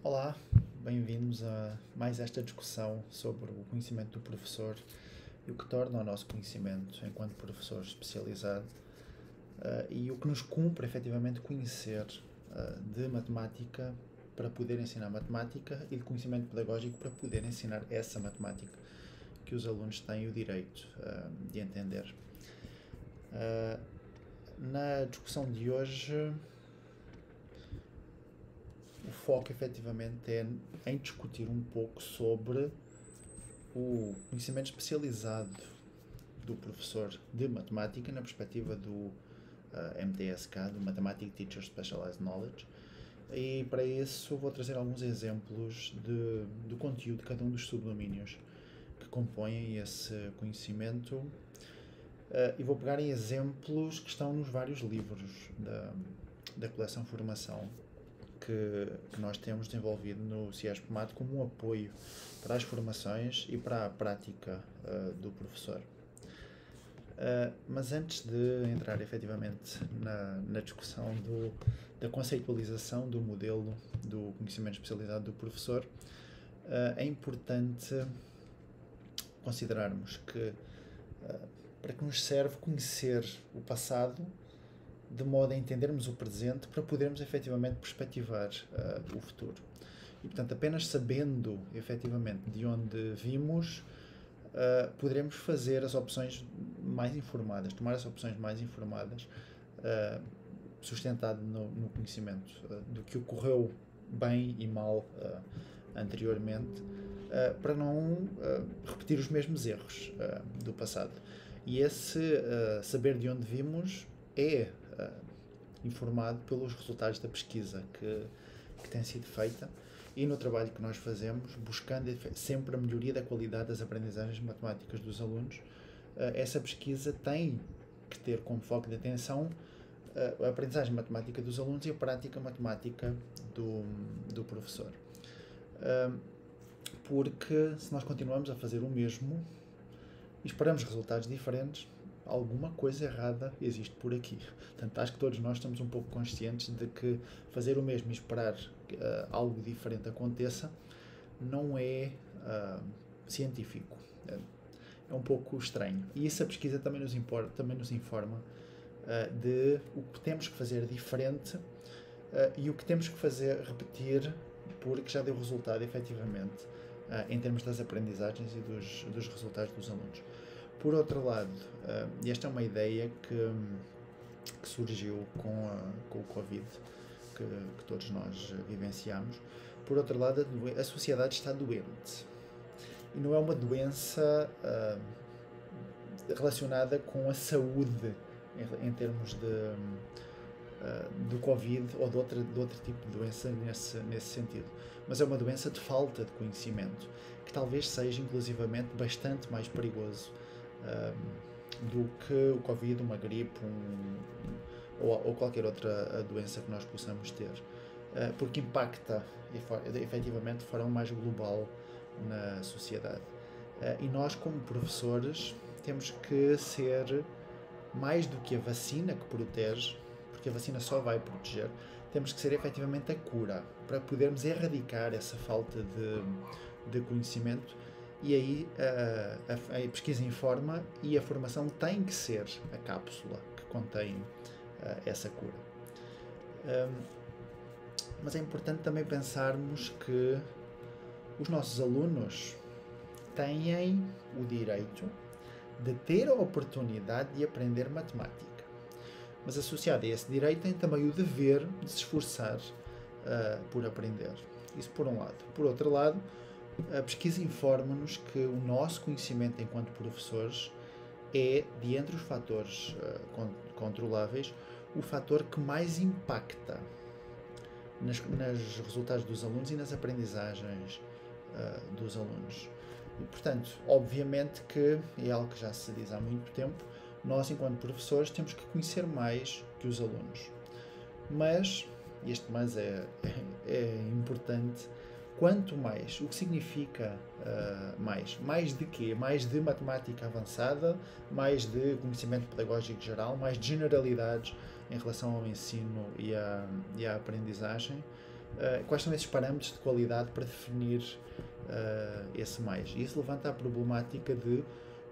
Olá, bem-vindos a mais esta discussão sobre o conhecimento do professor e o que torna o nosso conhecimento enquanto professor especializado e o que nos cumpre efetivamente conhecer de matemática para poder ensinar matemática e de conhecimento pedagógico para poder ensinar essa matemática que os alunos têm o direito de entender. Na discussão de hoje, o foco efetivamente é em discutir um pouco sobre o conhecimento especializado do professor de matemática na perspectiva do MTSK, do Mathematics Teacher Specialized Knowledge, e para isso vou trazer alguns exemplos do conteúdo de cada um dos subdomínios que compõem esse conhecimento e vou pegar em exemplos que estão nos vários livros da coleção Formação que nós temos desenvolvido no CIESP-MAT como um apoio para as formações e para a prática do professor. Mas antes de entrar efetivamente na discussão da conceitualização do modelo do conhecimento especializado do professor, é importante considerarmos que para que nos serve conhecer o passado de modo a entendermos o presente para podermos efetivamente perspectivar o futuro. E, portanto, apenas sabendo efetivamente de onde vimos, poderemos fazer as opções mais informadas, tomar as opções mais informadas, sustentado no conhecimento do que ocorreu bem e mal anteriormente, para não repetir os mesmos erros do passado. E esse saber de onde vimos é informado pelos resultados da pesquisa que tem sido feita e no trabalho que nós fazemos, buscando sempre a melhoria da qualidade das aprendizagens matemáticas dos alunos. Essa pesquisa tem que ter como foco de atenção a aprendizagem matemática dos alunos e a prática matemática do professor. Porque se nós continuamos a fazer o mesmo e esperamos resultados diferentes, alguma coisa errada existe por aqui. Portanto, acho que todos nós estamos um pouco conscientes de que fazer o mesmo e esperar que algo diferente aconteça não é científico. É um pouco estranho. E isso a pesquisa também nos informa de o que temos que fazer diferente e o que temos que fazer repetir porque já deu resultado efetivamente em termos das aprendizagens e dos resultados dos alunos. Por outro lado, e esta é uma ideia que surgiu com o Covid, que todos nós vivenciamos. Por outro lado, a sociedade está doente. E não é uma doença relacionada com a saúde em termos do Covid ou de outro tipo de doença nesse sentido. Mas é uma doença de falta de conhecimento, que talvez seja inclusivamente bastante mais perigoso do que o Covid, uma gripe ou qualquer outra doença que nós possamos ter, porque impacta efetivamente de forma mais global na sociedade. E nós, como professores, temos que ser mais do que a vacina que protege, porque a vacina só vai proteger, temos que ser efetivamente a cura, para podermos erradicar essa falta de conhecimento. E aí a pesquisa informa e a formação tem que ser a cápsula que contém essa cura. Mas é importante também pensarmos que os nossos alunos têm o direito de ter a oportunidade de aprender matemática. Mas associado a esse direito tem também o dever de se esforçar por aprender. Isso por um lado. Por outro lado, a pesquisa informa-nos que o nosso conhecimento enquanto professores é, de entre os fatores controláveis, o fator que mais impacta nos resultados dos alunos e nas aprendizagens dos alunos. E, portanto, obviamente que é algo que já se diz há muito tempo, nós, enquanto professores, temos que conhecer mais que os alunos. Mas, este mais é importante, quanto mais, o que significa mais? Mais de quê? Mais de matemática avançada, mais de conhecimento pedagógico geral, mais de generalidades em relação ao ensino e à aprendizagem, quais são esses parâmetros de qualidade para definir esse mais. E isso levanta a problemática de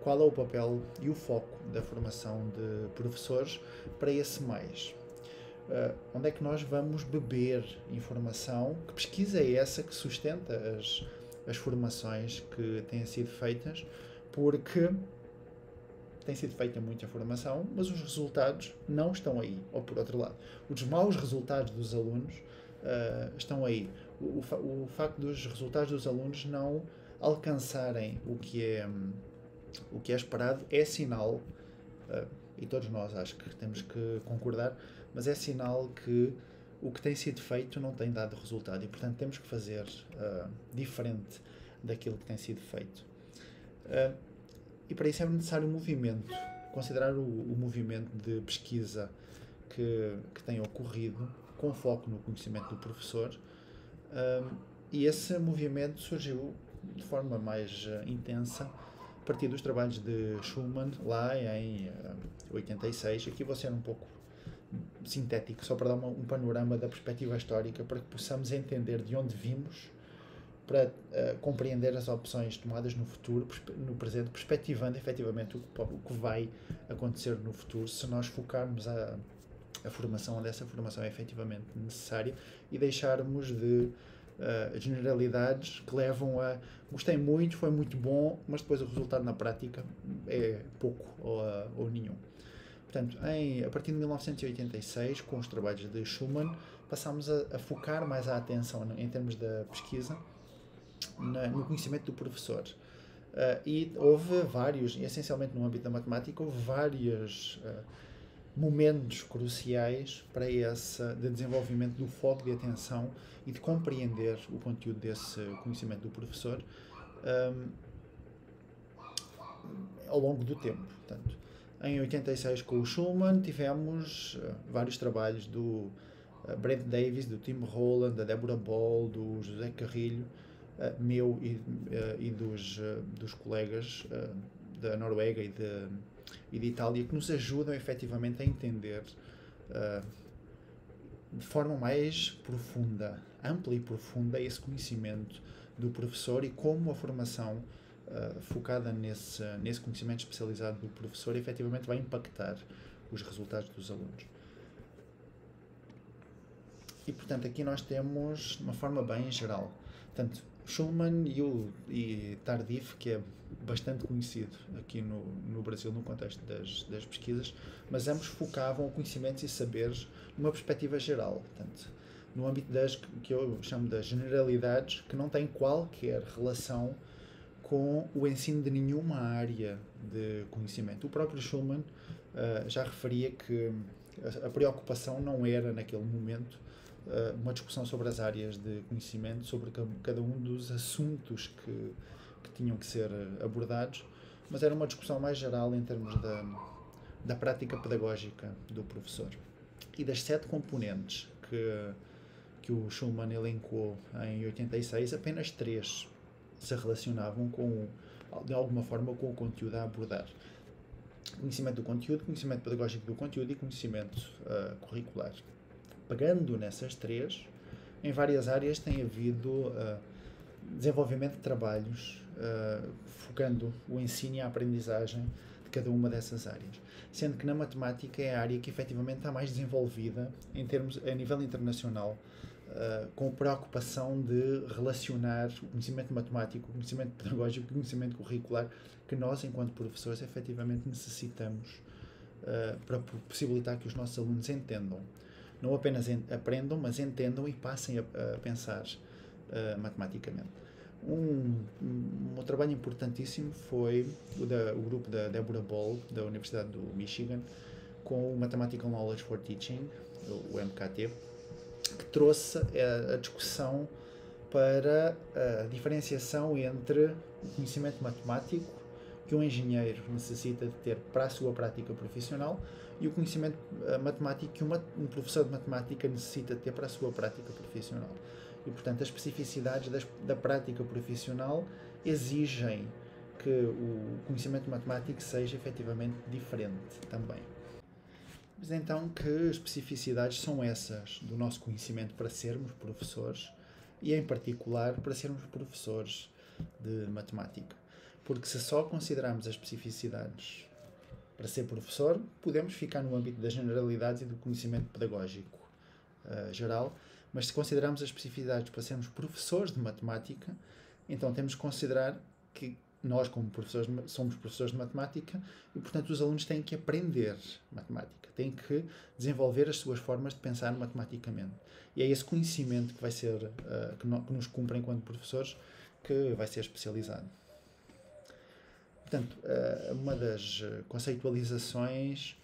qual é o papel e o foco da formação de professores para esse mais. Onde é que nós vamos beber informação? Que pesquisa é essa que sustenta as formações que têm sido feitas? Porque tem sido feita muita formação, mas os resultados não estão aí. Ou por outro lado, os maus resultados dos alunos estão aí. O facto dos resultados dos alunos não alcançarem o que é esperado é sinal, e todos nós acho que temos que concordar, mas é sinal que o que tem sido feito não tem dado resultado e, portanto, temos que fazer diferente daquilo que tem sido feito. E para isso é necessário um movimento, considerar o movimento de pesquisa que tem ocorrido com foco no conhecimento do professor, e esse movimento surgiu de forma mais intensa a partir dos trabalhos de Schumann, lá em 86. Aqui vou ser um pouco sintético, só para dar um panorama da perspectiva histórica, para que possamos entender de onde vimos, para compreender as opções tomadas no futuro, no presente, perspectivando efetivamente o que vai acontecer no futuro, se nós focarmos a formação onde essa formação é efetivamente necessária e deixarmos de generalidades que levam a gostei muito, foi muito bom, mas depois o resultado na prática é pouco ou nenhum. Portanto, a partir de 1986, com os trabalhos de Schumann, passámos a focar mais a atenção em termos da pesquisa no conhecimento do professor. E houve vários, essencialmente no âmbito da matemática, houve vários momentos cruciais para de desenvolvimento do foco de atenção e de compreender o conteúdo desse conhecimento do professor ao longo do tempo. Portanto, em 86, com o Schumann, tivemos vários trabalhos do Brent Davis, do Tim Holland, da Deborah Ball, do José Carrilho, meu e dos colegas da Noruega e de Itália, que nos ajudam efetivamente a entender de forma mais profunda, ampla e profunda, esse conhecimento do professor e como a formação focada nesse conhecimento especializado do professor efetivamente vai impactar os resultados dos alunos. E, portanto, aqui nós temos, de uma forma bem geral, portanto, Schumann e Tardif, que é bastante conhecido aqui no Brasil no contexto das pesquisas, mas ambos focavam conhecimentos e saberes numa perspectiva geral, portanto, no âmbito que eu chamo das generalidades, que não têm qualquer relação com o ensino de nenhuma área de conhecimento. O próprio Schumann já referia que a preocupação não era, naquele momento, uma discussão sobre as áreas de conhecimento, sobre cada um dos assuntos que tinham que ser abordados, mas era uma discussão mais geral em termos da prática pedagógica do professor. E das 7 componentes que o Schumann elencou em 86, apenas 3 se relacionavam de alguma forma com o conteúdo a abordar. Conhecimento do conteúdo, conhecimento pedagógico do conteúdo e conhecimento curricular. Pegando nessas 3, em várias áreas tem havido desenvolvimento de trabalhos focando o ensino e a aprendizagem de cada uma dessas áreas. Sendo que na matemática é a área que efetivamente está mais desenvolvida a nível internacional, com preocupação de relacionar o conhecimento matemático, o conhecimento pedagógico e o conhecimento curricular que nós, enquanto professores, efetivamente necessitamos para possibilitar que os nossos alunos entendam. Não apenas aprendam, mas entendam e passem a pensar matematicamente. Um trabalho importantíssimo foi o grupo da Deborah Ball, da Universidade do Michigan, com o Mathematical Knowledge for Teaching, o MKT, que trouxe a discussão para a diferenciação entre o conhecimento matemático que um engenheiro necessita de ter para a sua prática profissional e o conhecimento matemático que um professor de matemática necessita de ter para a sua prática profissional. E, portanto, as especificidades da prática profissional exigem que o conhecimento matemático seja efetivamente diferente também. Mas então que especificidades são essas do nosso conhecimento para sermos professores e, em particular, para sermos professores de matemática? Porque se só considerarmos as especificidades para ser professor, podemos ficar no âmbito das generalidades e do conhecimento pedagógico geral, mas se considerarmos as especificidades para sermos professores de matemática, então temos que considerar que nós, como professores, somos professores de matemática e, portanto, os alunos têm que aprender matemática, têm que desenvolver as suas formas de pensar matematicamente. E é esse conhecimento que vai ser, que nos cumpre enquanto professores, que vai ser especializado. Portanto, uma das conceitualizações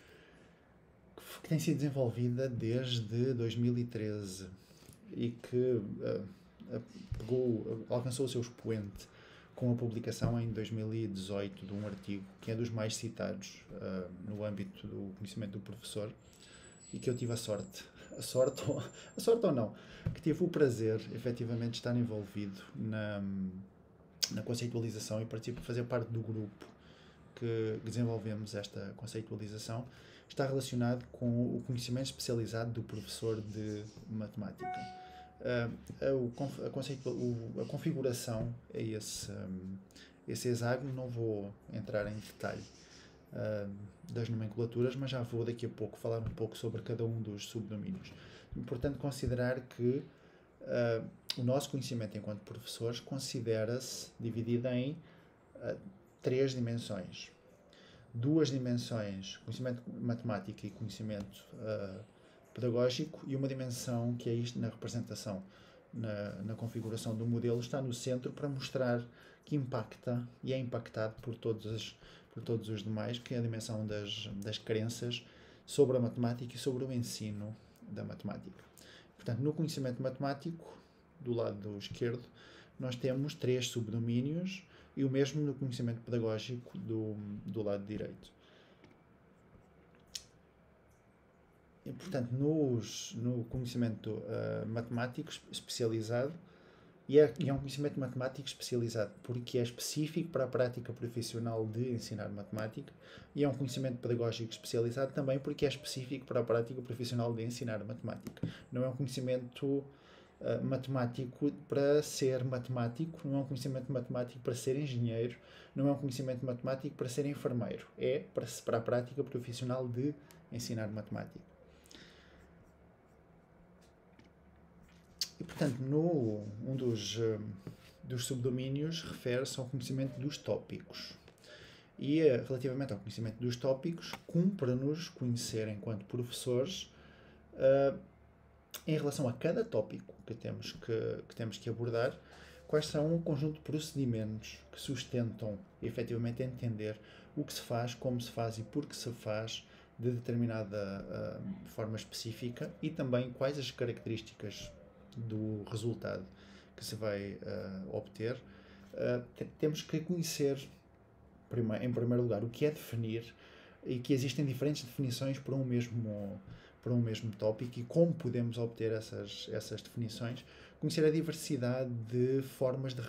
que tem sido desenvolvida desde 2013 e que alcançou o seu expoente com a publicação em 2018 de um artigo que é dos mais citados no âmbito do conhecimento do professor e que eu tive a sorte ou não, que tive o prazer, efetivamente, de estar envolvido na conceitualização e participo, fazer parte do grupo que desenvolvemos esta conceitualização. Está relacionado com o conhecimento especializado do professor de matemática. A configuração é esse hexágono. Não vou entrar em detalhe das nomenclaturas, mas já vou daqui a pouco falar um pouco sobre cada um dos subdomínios. É importante considerar que o nosso conhecimento enquanto professores considera-se dividido em 3 dimensões. 2 dimensões, conhecimento matemático e conhecimento pedagógico, e uma dimensão que é isto na representação, na configuração do modelo, está no centro para mostrar que impacta e é impactado por todos os demais, que é a dimensão das crenças sobre a matemática e sobre o ensino da matemática. Portanto, no conhecimento matemático, do lado esquerdo, nós temos 3 subdomínios e o mesmo no conhecimento pedagógico do lado direito. E, portanto, no conhecimento matemático especializado, e é um conhecimento matemático especializado porque é específico para a prática profissional de ensinar matemática, e é um conhecimento pedagógico especializado também porque é específico para a prática profissional de ensinar matemática. Não é um conhecimento matemático para ser matemático, não é um conhecimento matemático para ser engenheiro, não é um conhecimento matemático para ser enfermeiro. É para a prática profissional de ensinar matemática. E, portanto, um dos subdomínios refere-se ao conhecimento dos tópicos. E, relativamente ao conhecimento dos tópicos, cumpre-nos conhecer, enquanto professores, em relação a cada tópico que temos que abordar, quais são o conjunto de procedimentos que sustentam, efetivamente, entender o que se faz, como se faz e por que se faz de determinada forma específica, e também quais as características do resultado que se vai obter. Temos que conhecer, em primeiro lugar, o que é definir, e que existem diferentes definições para um mesmo tópico e como podemos obter essas definições, conhecer a diversidade de formas de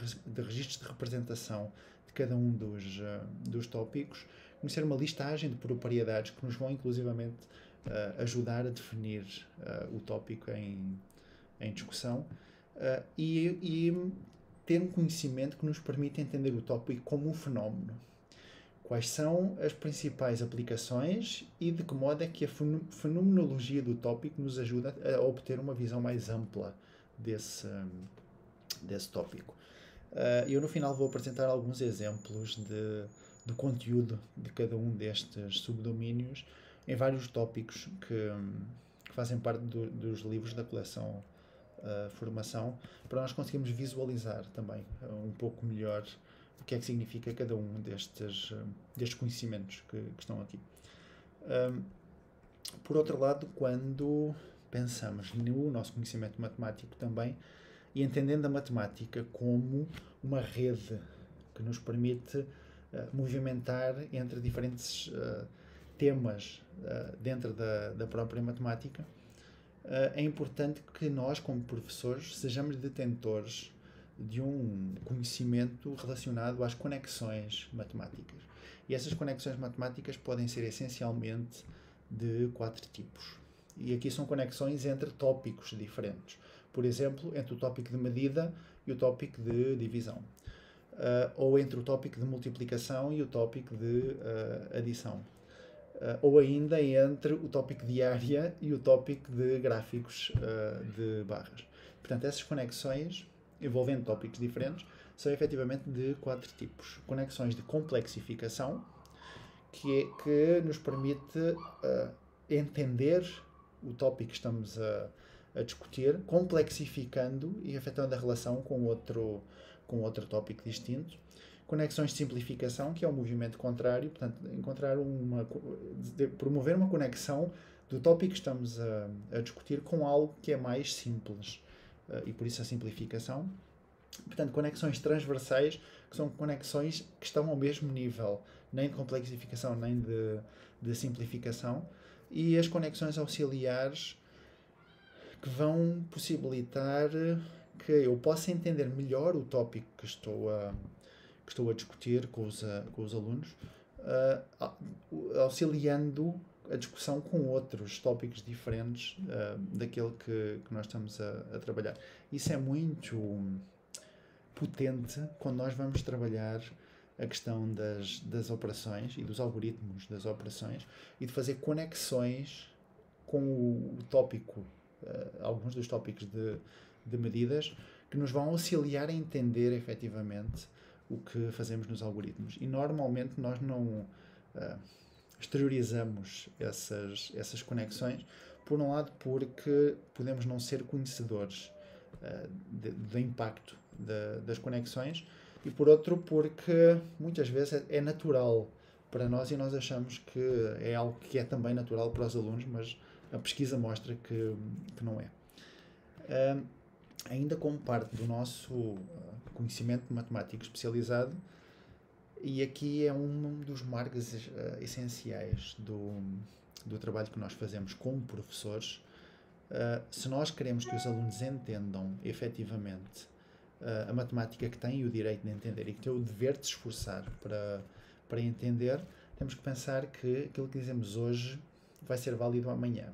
registros de representação de cada um dos tópicos, conhecer uma listagem de propriedades que nos vão, inclusivamente, ajudar a definir o tópico em discussão, e ter um conhecimento que nos permite entender o tópico como um fenómeno. Quais são as principais aplicações e de que modo é que a fenomenologia do tópico nos ajuda a obter uma visão mais ampla desse tópico. Eu, no final, vou apresentar alguns exemplos do conteúdo de cada um destes subdomínios em vários tópicos que fazem parte dos livros da coleção Formação, para nós conseguirmos visualizar também um pouco melhor o que é que significa cada um destes conhecimentos que estão aqui. Por outro lado, quando pensamos no nosso conhecimento matemático também, e entendendo a matemática como uma rede que nos permite movimentar entre diferentes temas dentro da própria matemática, é importante que nós, como professores, sejamos detentores de um conhecimento relacionado às conexões matemáticas. E essas conexões matemáticas podem ser essencialmente de 4 tipos. E aqui são conexões entre tópicos diferentes. Por exemplo, entre o tópico de medida e o tópico de divisão. Ou entre o tópico de multiplicação e o tópico de adição. Ou ainda entre o tópico de área e o tópico de gráficos de barras. Portanto, essas conexões envolvendo tópicos diferentes são efetivamente de 4 tipos. Conexões de complexificação, que nos permite entender o tópico que estamos a discutir, complexificando e afetando a relação com outro tópico distinto. Conexões de simplificação, que é o movimento contrário, portanto, promover uma conexão do tópico que estamos a discutir com algo que é mais simples, e por isso a simplificação. Portanto, conexões transversais, que são conexões que estão ao mesmo nível, nem de complexificação, nem de simplificação, e as conexões auxiliares, que vão possibilitar que eu possa entender melhor o tópico que estou a discutir com os alunos, auxiliando a discussão com outros tópicos diferentes daquele que nós estamos a trabalhar. Isso é muito potente quando nós vamos trabalhar a questão das operações e dos algoritmos das operações e de fazer conexões com o tópico, alguns dos tópicos de medidas que nos vão auxiliar a entender efetivamente o que fazemos nos algoritmos. E normalmente nós não exteriorizamos essas conexões, por um lado porque podemos não ser conhecedores do impacto das conexões, e por outro porque muitas vezes é natural para nós e nós achamos que é algo que é também natural para os alunos, mas a pesquisa mostra que não é. Ainda como parte do nosso conhecimento matemático especializado, e aqui é um dos marcos essenciais do trabalho que nós fazemos como professores, se nós queremos que os alunos entendam efetivamente a matemática que têm o direito de entender e que têm o dever de se esforçar para entender, temos que pensar que aquilo que dizemos hoje vai ser válido amanhã.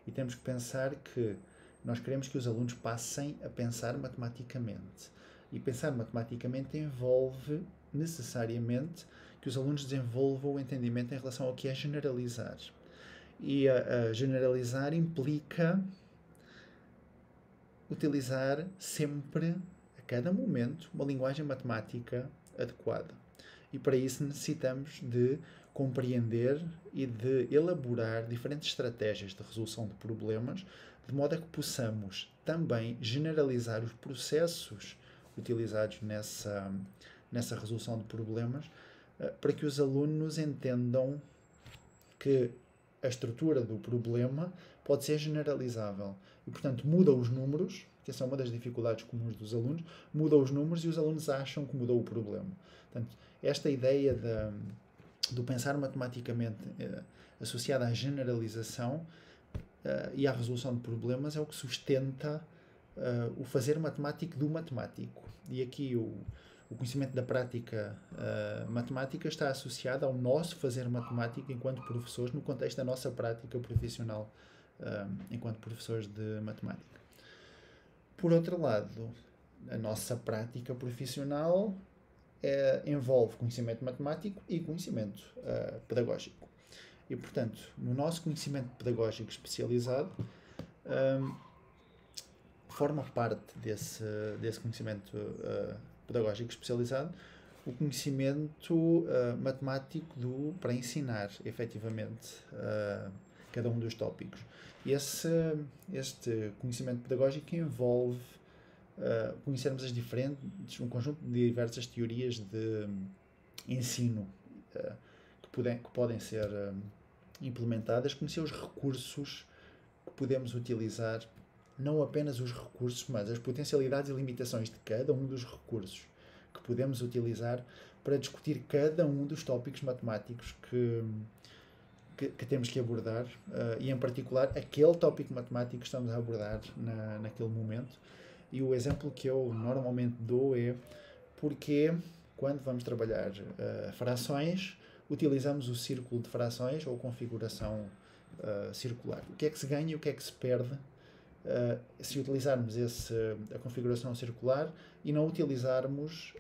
E temos que pensar que nós queremos que os alunos passem a pensar matematicamente. E pensar matematicamente envolve necessariamente que os alunos desenvolvam o entendimento em relação ao que é generalizar. E a generalizar implica utilizar sempre, a cada momento, uma linguagem matemática adequada. E para isso necessitamos de compreender e de elaborar diferentes estratégias de resolução de problemas, de modo a que possamos também generalizar os processos utilizados nessa resolução de problemas, para que os alunos entendam que a estrutura do problema pode ser generalizável. E, portanto, muda os números, que essa é uma das dificuldades comuns dos alunos, muda os números e os alunos acham que mudou o problema. Portanto, esta ideia do pensar matematicamente associada à generalização e à resolução de problemas é o que sustenta o fazer matemático do matemático. E aqui o conhecimento da prática matemática está associado ao nosso fazer matemática enquanto professores, no contexto da nossa prática profissional enquanto professores de matemática. Por outro lado, a nossa prática profissional envolve conhecimento matemático e conhecimento pedagógico. E, portanto, no nosso conhecimento pedagógico especializado, forma parte desse conhecimento pedagógico especializado o conhecimento matemático para ensinar, efetivamente, cada um dos tópicos. E este conhecimento pedagógico envolve conhecermos um conjunto de diversas teorias de ensino que podem ser implementadas, conhecer os recursos que podemos utilizar, não apenas os recursos, mas as potencialidades e limitações de cada um dos recursos que podemos utilizar para discutir cada um dos tópicos matemáticos que temos que abordar, e em particular aquele tópico matemático que estamos a abordar naquele momento. E o exemplo que eu normalmente dou é porque quando vamos trabalhar frações, utilizamos o círculo de frações ou configuração circular. O que é que se ganha e o que é que se perde se utilizarmos a configuração circular e não utilizarmos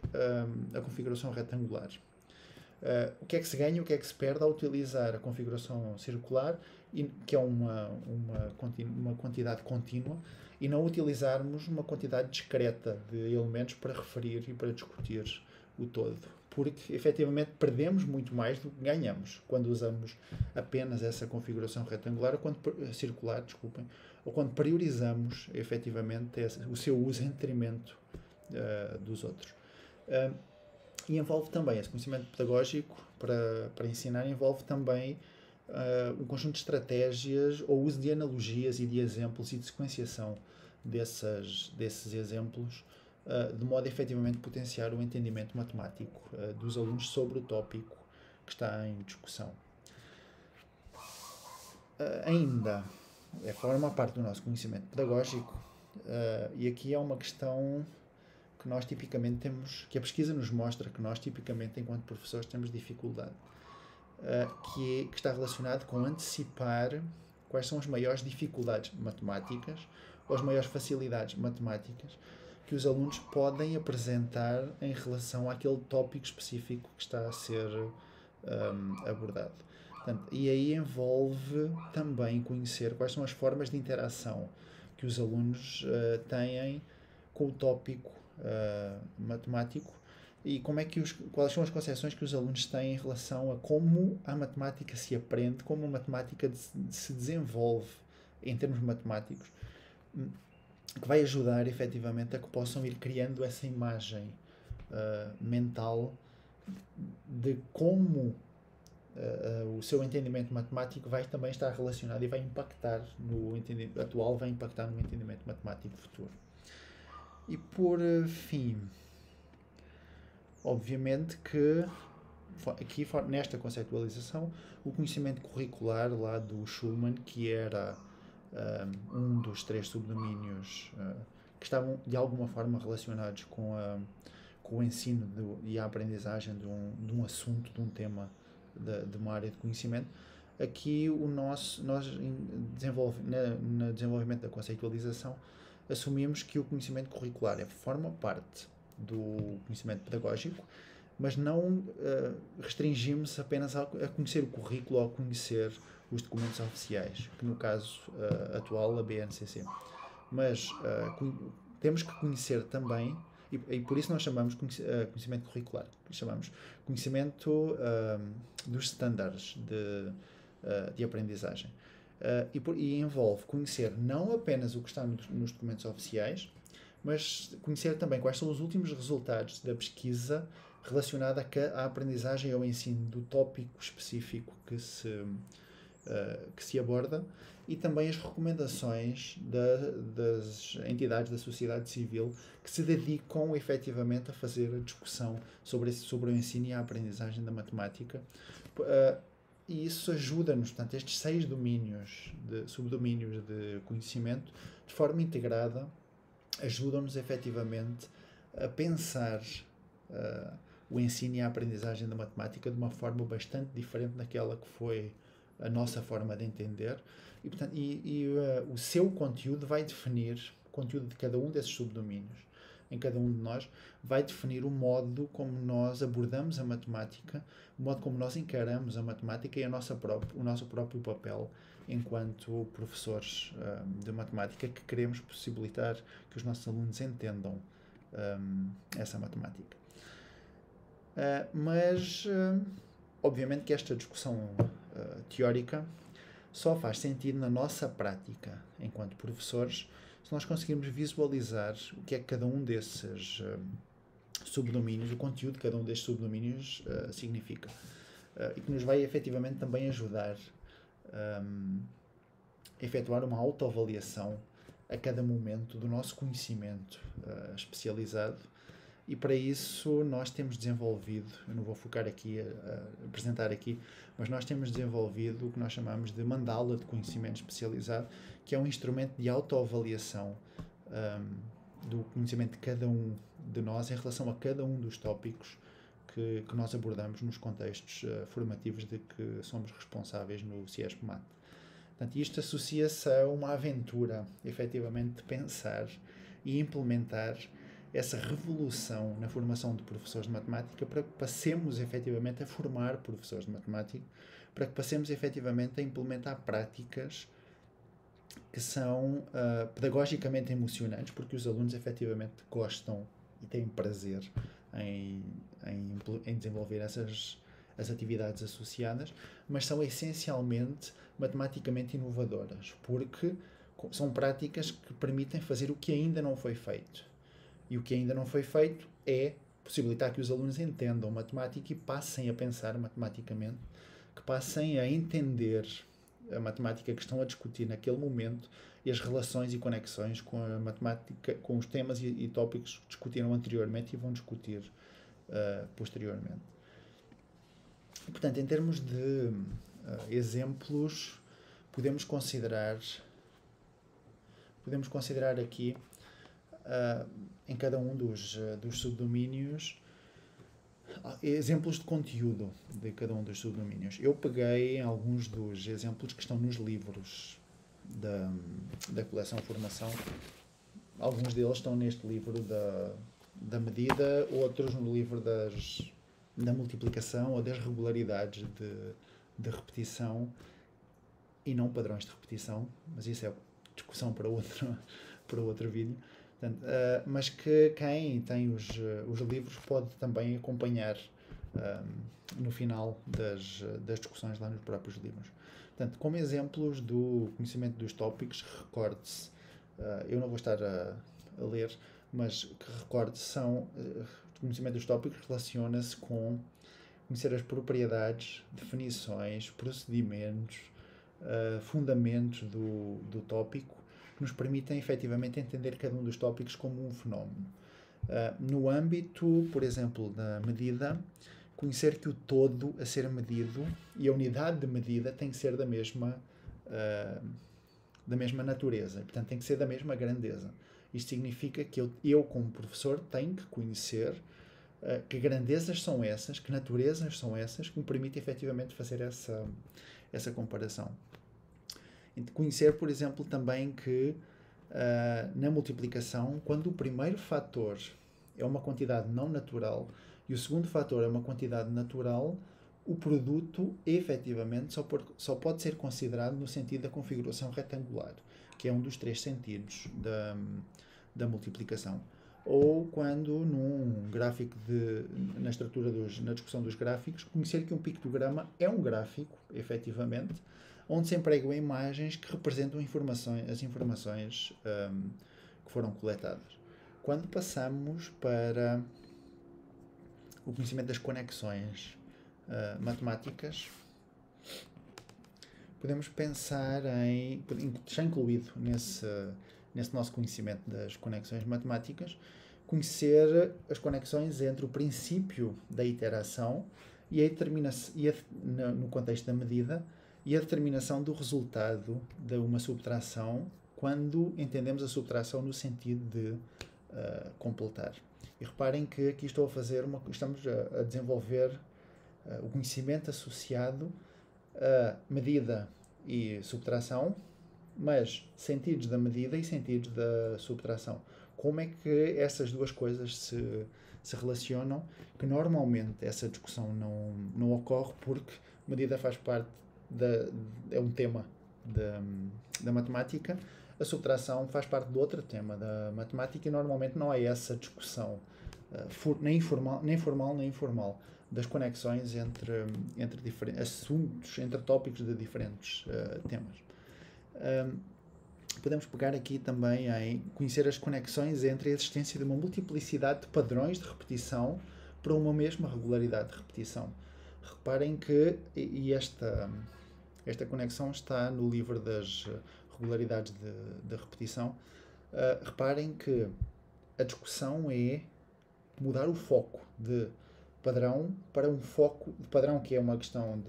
a configuração retangular. O que é que se ganha e o que é que se perde ao utilizar a configuração circular, que é uma quantidade contínua, e não utilizarmos uma quantidade discreta de elementos para referir e para discutir o todo. Porque, efetivamente, perdemos muito mais do que ganhamos quando usamos apenas essa configuração retangular, circular, desculpem, ou quando priorizamos, efetivamente, o seu uso em detrimento dos outros. E envolve também, esse conhecimento pedagógico para ensinar, envolve também um conjunto de estratégias ou uso de analogias e de exemplos e de sequenciação desses exemplos, de modo a efetivamente potenciar o entendimento matemático dos alunos sobre o tópico que está em discussão. Ainda, forma parte do nosso conhecimento pedagógico, e aqui é uma questão que nós tipicamente temos, que a pesquisa nos mostra que nós tipicamente, enquanto professores, temos dificuldade, que está relacionado com antecipar quais são as maiores dificuldades matemáticas ou as maiores facilidades matemáticas que os alunos podem apresentar em relação àquele tópico específico que está a ser abordado. Portanto, e aí envolve também conhecer quais são as formas de interação que os alunos têm com o tópico matemático e quais são as concepções que os alunos têm em relação a como a matemática se aprende, como a matemática se desenvolve em termos matemáticos, que vai ajudar efetivamente a que possam ir criando essa imagem mental de como o seu entendimento matemático vai também estar relacionado e vai impactar no entendimento atual, vai impactar no entendimento matemático futuro. E por fim, obviamente que aqui nesta conceptualização, o conhecimento curricular lá do Schulman, que era um dos 3 subdomínios que estavam de alguma forma relacionados com o ensino e a aprendizagem de um assunto, de um tema, de uma área de conhecimento. Aqui nós no desenvolvimento da conceitualização assumimos que o conhecimento curricular forma parte do conhecimento pedagógico, mas não restringimos apenas a conhecer o currículo ou a conhecer os documentos oficiais, que no caso atual a BNCC. Mas temos que conhecer também, e por isso nós chamamos conhecimento curricular, chamamos conhecimento dos estándares de aprendizagem. E envolve conhecer não apenas o que está nos documentos oficiais, mas conhecer também quais são os últimos resultados da pesquisa relacionada à aprendizagem e ao ensino do tópico específico que se aborda, e também as recomendações das entidades da sociedade civil que se dedicam efetivamente a fazer a discussão sobre o ensino e a aprendizagem da matemática. E isso ajuda-nos, portanto, estes 6 subdomínios de conhecimento, de forma integrada, ajudam-nos efetivamente a pensar o ensino e a aprendizagem da matemática de uma forma bastante diferente daquela que foi a nossa forma de entender, e, portanto, o seu conteúdo vai definir, o conteúdo de cada um desses subdomínios, em cada um de nós, vai definir o modo como nós abordamos a matemática, o modo como nós encaramos a matemática e o nosso próprio papel enquanto professores de matemática, que queremos possibilitar que os nossos alunos entendam essa matemática. Mas, obviamente que esta discussão teórica só faz sentido na nossa prática enquanto professores se nós conseguirmos visualizar o que é que cada um desses subdomínios, o conteúdo de cada um destes subdomínios significa, e que nos vai efetivamente também ajudar a efetuar uma autoavaliação a cada momento do nosso conhecimento especializado. E para isso nós temos desenvolvido, eu não vou focar aqui a apresentar aqui, mas nós temos desenvolvido o que nós chamamos de mandala de conhecimento especializado, que é um instrumento de autoavaliação do conhecimento de cada um de nós em relação a cada um dos tópicos que nós abordamos nos contextos formativos de que somos responsáveis no CIESP-MAT. Portanto, isto associa-se a uma aventura, efetivamente, de pensar e implementar essa revolução na formação de professores de matemática para que passemos efetivamente a formar professores de matemática, para que passemos efetivamente a implementar práticas que são pedagogicamente emocionantes, porque os alunos efetivamente gostam e têm prazer em desenvolver as atividades associadas, mas são essencialmente matematicamente inovadoras, porque são práticas que permitem fazer o que ainda não foi feito. E o que ainda não foi feito é possibilitar que os alunos entendam matemática e passem a pensar matematicamente, que passem a entender a matemática que estão a discutir naquele momento e as relações e conexões com a matemática, com os temas e tópicos que discutiram anteriormente e vão discutir posteriormente. E, portanto, em termos de exemplos, podemos considerar aqui em cada um dos subdomínios exemplos de conteúdo de cada um dos subdomínios. Eu peguei alguns dos exemplos que estão nos livros da coleção Formação. Alguns deles estão neste livro da medida, outros no livro da multiplicação ou das regularidades de repetição e não padrões de repetição, mas isso é discussão para outro vídeo. Portanto, mas que quem tem os livros pode também acompanhar no final das discussões lá nos próprios livros. Portanto, como exemplos do conhecimento dos tópicos, recorde-se, eu não vou estar a ler, mas que recorde-se o conhecimento dos tópicos relaciona-se com conhecer as propriedades, definições, procedimentos, fundamentos do tópico, que nos permitem efetivamente entender cada um dos tópicos como um fenómeno. No âmbito, por exemplo, da medida, conhecer que o todo a ser medido e a unidade de medida tem que ser da mesma natureza, portanto tem que ser da mesma grandeza. Isto significa que eu como professor, tenho que conhecer que grandezas são essas, que naturezas são essas, que me permite efetivamente fazer essa comparação. Conhecer, por exemplo, também que na multiplicação, quando o primeiro fator é uma quantidade não natural e o segundo fator é uma quantidade natural, o produto efetivamente só pode ser considerado no sentido da configuração retangular, que é um dos 3 sentidos da multiplicação. Ou quando num gráfico na discussão dos gráficos, conhecer que um pictograma é um gráfico, efetivamente, onde se empregam imagens que representam as informações que foram coletadas. Quando passamos para o conhecimento das conexões matemáticas, podemos pensar já incluído nesse nosso conhecimento das conexões matemáticas, conhecer as conexões entre o princípio da iteração e a determinação, no contexto da medida, e a determinação do resultado de uma subtração quando entendemos a subtração no sentido de completar. E reparem que aqui estamos a desenvolver o conhecimento associado a medida e subtração, mas sentidos da medida e sentidos da subtração. Como é que essas duas coisas se relacionam? Que normalmente essa discussão não ocorre porque medida faz parte é um tema da matemática, a subtração faz parte de outro tema da matemática e normalmente não há essa discussão nem formal nem informal das conexões entre diferentes assuntos, entre tópicos de diferentes temas. Podemos pegar aqui também em conhecer as conexões entre a existência de uma multiplicidade de padrões de repetição para uma mesma regularidade de repetição. Reparem que esta conexão está no livro das regularidades de repetição. Reparem que a discussão é mudar o foco de padrão para um foco de padrão, que é uma questão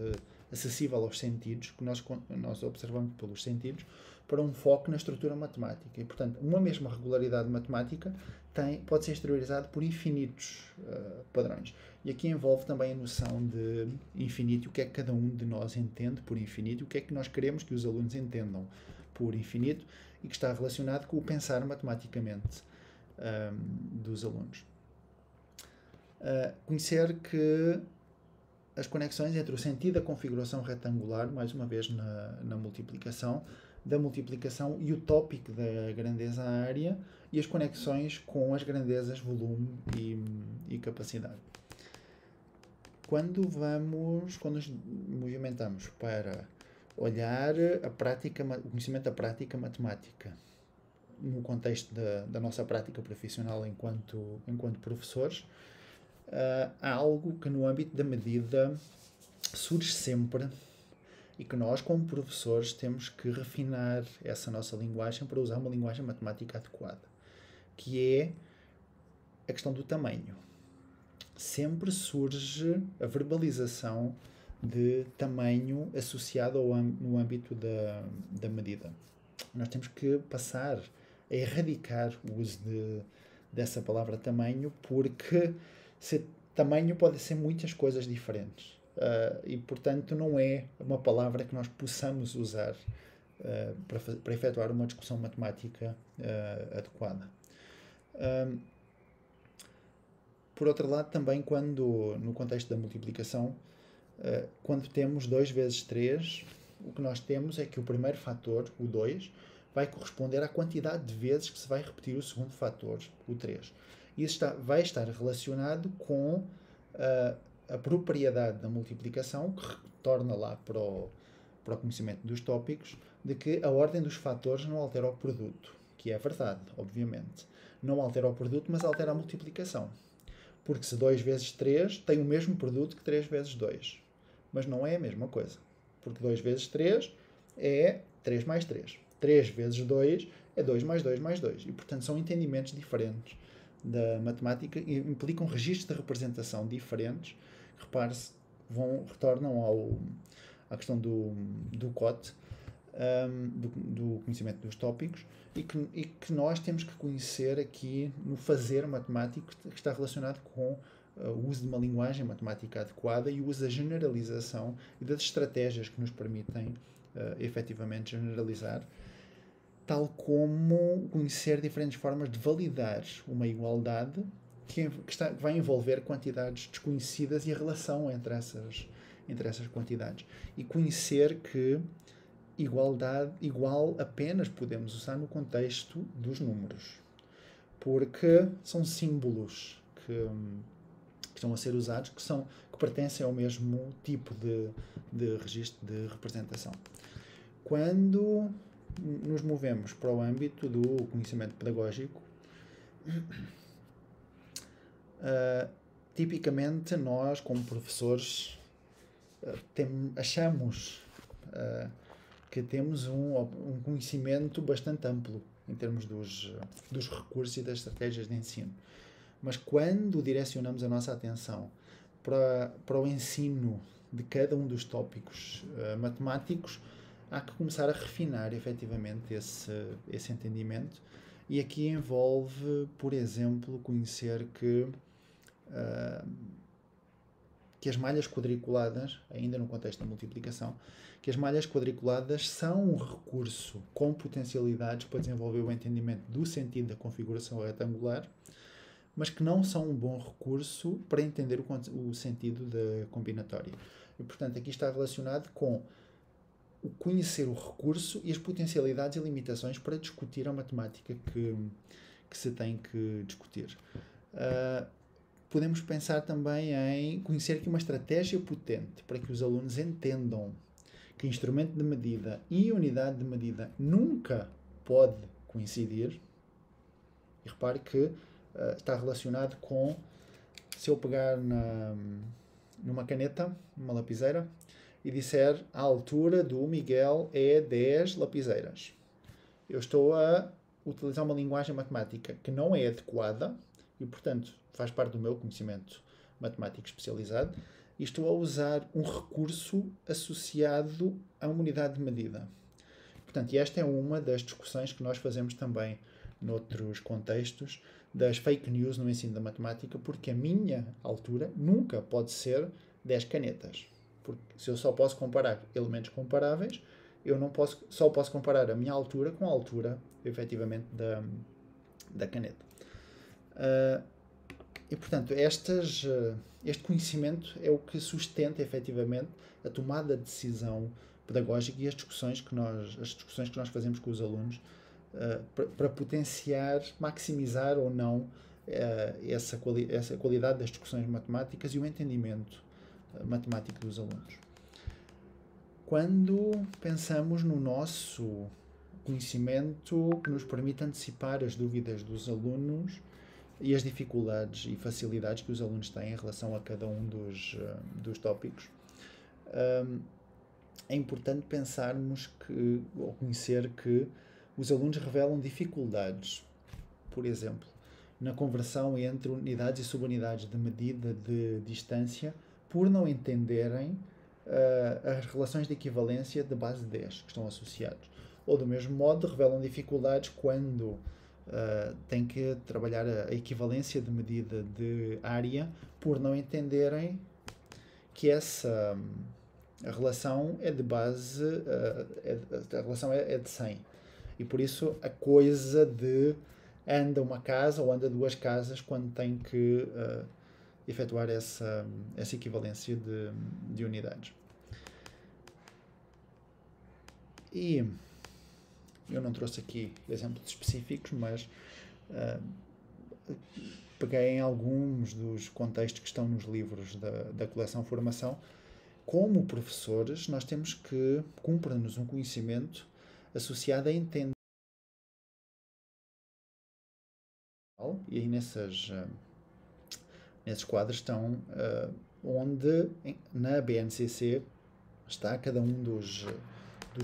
acessível aos sentidos, que nós observamos pelos sentidos, para um foco na estrutura matemática. E, portanto, uma mesma regularidade matemática pode ser exteriorizada por infinitos padrões. E aqui envolve também a noção de infinito, o que é que cada um de nós entende por infinito, o que é que nós queremos que os alunos entendam por infinito, e que está relacionado com o pensar matematicamente dos alunos. Conhecer que as conexões entre o sentido da configuração retangular, mais uma vez na multiplicação, da multiplicação e o tópico da grandeza área, e as conexões com as grandezas volume e capacidade. Quando nos movimentamos para olhar o conhecimento da prática matemática no contexto da nossa prática profissional enquanto professores, há algo que no âmbito da medida surge sempre e que nós, como professores, temos que refinar essa nossa linguagem para usar uma linguagem matemática adequada, que é a questão do tamanho. Sempre surge a verbalização de tamanho associado no âmbito da medida. Nós temos que passar a erradicar o uso dessa palavra tamanho, porque tamanho pode ser muitas coisas diferentes. E, portanto, não é uma palavra que nós possamos usar para efetuar uma discussão matemática adequada. Por outro lado, também no contexto da multiplicação, quando temos 2 vezes 3, o que nós temos é que o primeiro fator, o 2, vai corresponder à quantidade de vezes que se vai repetir o segundo fator, o 3. Isso vai estar relacionado com a propriedade da multiplicação, que retorna lá para o conhecimento dos tópicos, de que a ordem dos fatores não altera o produto, que é verdade, obviamente. Não altera o produto, mas altera a multiplicação. Porque se 2 vezes 3 tem o mesmo produto que 3 vezes 2. Mas não é a mesma coisa. Porque 2 vezes 3 é 3 mais 3. 3 vezes 2 é 2 mais 2 mais 2. E, portanto, são entendimentos diferentes da matemática e implicam registros de representação diferentes, que, repare-se, retornam à questão do COT, do conhecimento dos tópicos, e que nós temos que conhecer aqui no fazer matemático, que está relacionado com o uso de uma linguagem matemática adequada e o uso da generalização e das estratégias que nos permitem efetivamente generalizar, tal como conhecer diferentes formas de validar uma igualdade que vai envolver quantidades desconhecidas e a relação entre essas quantidades. E conhecer que igual apenas podemos usar no contexto dos números, porque são símbolos que estão a ser usados, que pertencem ao mesmo tipo de registro de representação. Quando nos movemos para o âmbito do conhecimento pedagógico, tipicamente nós, como professores, achamos que temos um conhecimento bastante amplo em termos dos recursos e das estratégias de ensino. Mas quando direcionamos a nossa atenção para o ensino de cada um dos tópicos matemáticos, há que começar a refinar efetivamente esse entendimento, e aqui envolve, por exemplo, conhecer que as malhas quadriculadas, ainda no contexto da multiplicação, que as malhas quadriculadas são um recurso com potencialidades para desenvolver o entendimento do sentido da configuração retangular, mas que não são um bom recurso para entender o sentido da combinatória. E, portanto, aqui está relacionado com o conhecer o recurso e as potencialidades e limitações para discutir a matemática que se tem que discutir. Podemos pensar também em conhecer que uma estratégia potente para que os alunos entendam que instrumento de medida e unidade de medida nunca pode coincidir. E repare que está relacionado com, se eu pegar numa caneta, numa lapiseira, e disser a altura do Miguel é 10 lapiseiras. Eu estou a utilizar uma linguagem matemática que não é adequada e, portanto, faz parte do meu conhecimento matemático especializado, e estou a usar um recurso associado a uma unidade de medida. portanto, esta é uma das discussões que nós fazemos também noutros contextos das fake news no ensino da matemática, porque a minha altura nunca pode ser 10 canetas. Porque se eu só posso comparar elementos comparáveis, eu não posso, só posso comparar a minha altura com a altura, efetivamente, da caneta. E, portanto, este conhecimento é o que sustenta, efetivamente, a tomada de decisão pedagógica e as discussões que nós fazemos com os alunos para potenciar, maximizar ou não essa qualidade das discussões matemáticas e o entendimento matemático dos alunos. Quando pensamos no nosso conhecimento que nos permite antecipar as dúvidas dos alunos e as dificuldades e facilidades que os alunos têm em relação a cada um dos tópicos, é importante pensarmos ou conhecer que os alunos revelam dificuldades, por exemplo, na conversão entre unidades e subunidades de medida de distância, por não entenderem as relações de equivalência de base 10 que estão associados. Ou, do mesmo modo, revelam dificuldades quando têm que trabalhar a equivalência de medida de área, por não entenderem que a relação é de base, a relação é de 100. E por isso a coisa de anda uma casa ou anda duas casas quando tem que efetuar essa equivalência de unidades. E eu não trouxe aqui exemplos específicos, mas peguei em alguns dos contextos que estão nos livros da coleção Formação. Como professores, nós temos que cumprir-nos um conhecimento associado a entender. E aí nesses quadros estão onde na BNCC está cada um dos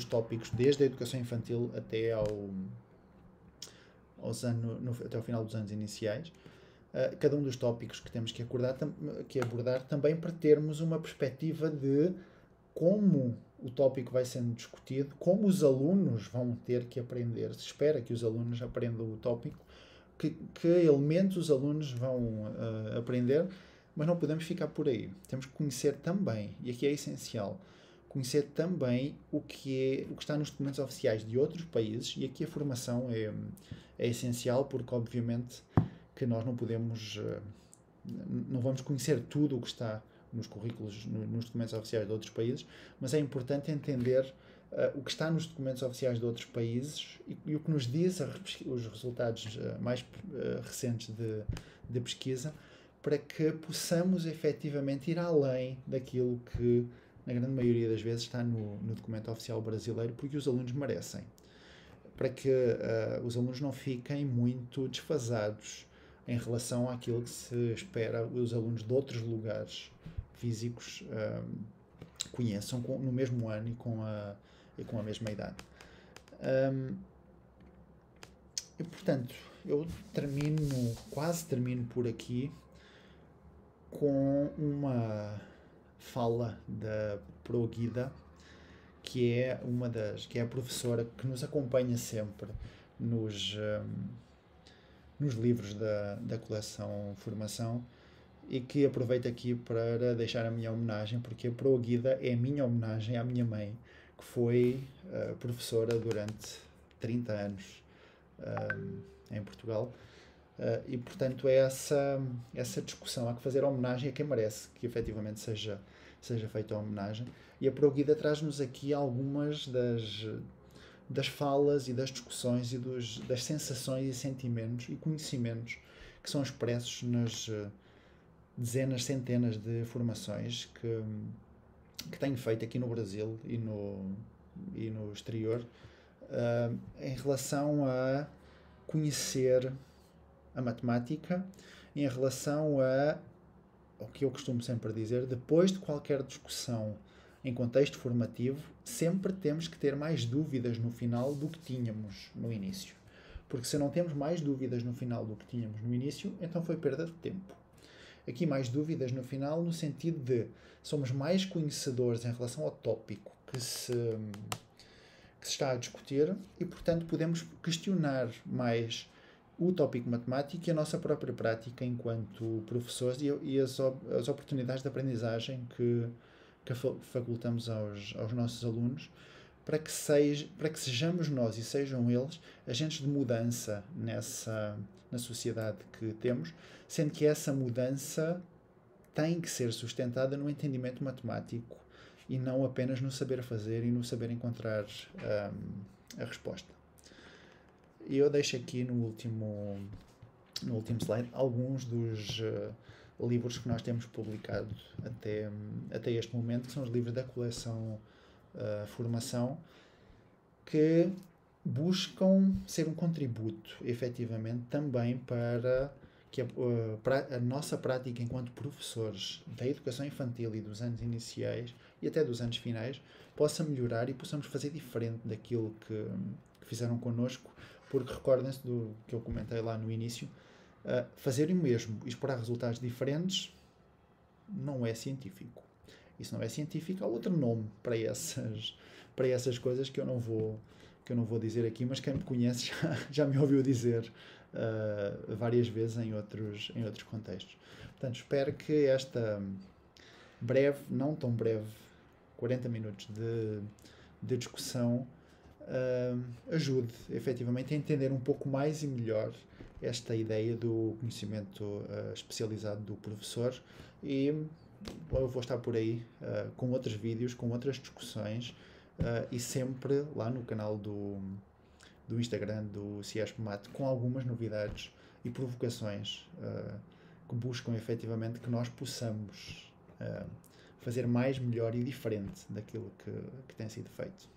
tópicos, desde a educação infantil até até ao final dos anos iniciais, cada um dos tópicos que temos que abordar também para termos uma perspectiva de como o tópico vai sendo discutido, como os alunos vão ter que aprender, se espera que os alunos aprendam o tópico, que elementos os alunos vão aprender, mas não podemos ficar por aí. Temos que conhecer também, e aqui é essencial, conhecer também o que está nos documentos oficiais de outros países, e aqui a formação é essencial, porque obviamente que nós não podemos, não vamos conhecer tudo o que está nos currículos, nos documentos oficiais de outros países, mas é importante entender o que está nos documentos oficiais de outros países e o que nos diz os resultados mais recentes de pesquisa, para que possamos efetivamente ir além daquilo que, na grande maioria das vezes, está no documento oficial brasileiro, porque os alunos merecem. Para que os alunos não fiquem muito desfasados em relação àquilo que se espera os alunos de outros lugares físicos conheçam no mesmo ano e com a mesma idade. E, portanto, eu quase termino por aqui com uma fala da Pro Guida, que é a professora que nos acompanha sempre nos livros da coleção Formação, e que aproveito aqui para deixar a minha homenagem, porque a Pro Guida é a minha homenagem à minha mãe, que foi professora durante 30 anos em Portugal. E, portanto, é essa discussão. Há que fazer homenagem a quem merece que efetivamente seja feita a homenagem. E a Pro Guida traz-nos aqui algumas das falas e das discussões e das sensações e sentimentos e conhecimentos que são expressos nas dezenas, centenas de formações que tenho feito aqui no Brasil e no exterior, em relação a conhecer a matemática, em relação ao que eu costumo sempre dizer: depois de qualquer discussão em contexto formativo, sempre temos que ter mais dúvidas no final do que tínhamos no início. Porque se não temos mais dúvidas no final do que tínhamos no início, então foi perda de tempo. Aqui mais dúvidas no final, no sentido de somos mais conhecedores em relação ao tópico que se está a discutir e, portanto, podemos questionar mais o tópico matemático e a nossa própria prática enquanto professores e as oportunidades de aprendizagem que facultamos aos nossos alunos para que sejamos nós e sejam eles agentes de mudança na sociedade que temos, sendo que essa mudança tem que ser sustentada no entendimento matemático e não apenas no saber fazer e no saber encontrar a resposta. E eu deixo aqui no último slide alguns dos livros que nós temos publicado até este momento, que são os livros da coleção Formação, que buscam ser um contributo, efetivamente, também para que a nossa prática enquanto professores da educação infantil e dos anos iniciais e até dos anos finais possa melhorar e possamos fazer diferente daquilo que fizeram connosco, porque recordem-se do que eu comentei lá no início, fazer o mesmo e esperar resultados diferentes não é científico. Isso não é científico, há outro nome para essas coisas que eu não vou dizer aqui, mas quem me conhece já me ouviu dizer várias vezes em outros contextos. Portanto, espero que esta breve, não tão breve, 40 minutos de discussão ajude efetivamente a entender um pouco mais e melhor esta ideia do conhecimento especializado do professor, e eu vou estar por aí com outros vídeos, com outras discussões e sempre lá no canal do Instagram do CIESP-MAT com algumas novidades e provocações que buscam efetivamente que nós possamos fazer mais, melhor e diferente daquilo que tem sido feito.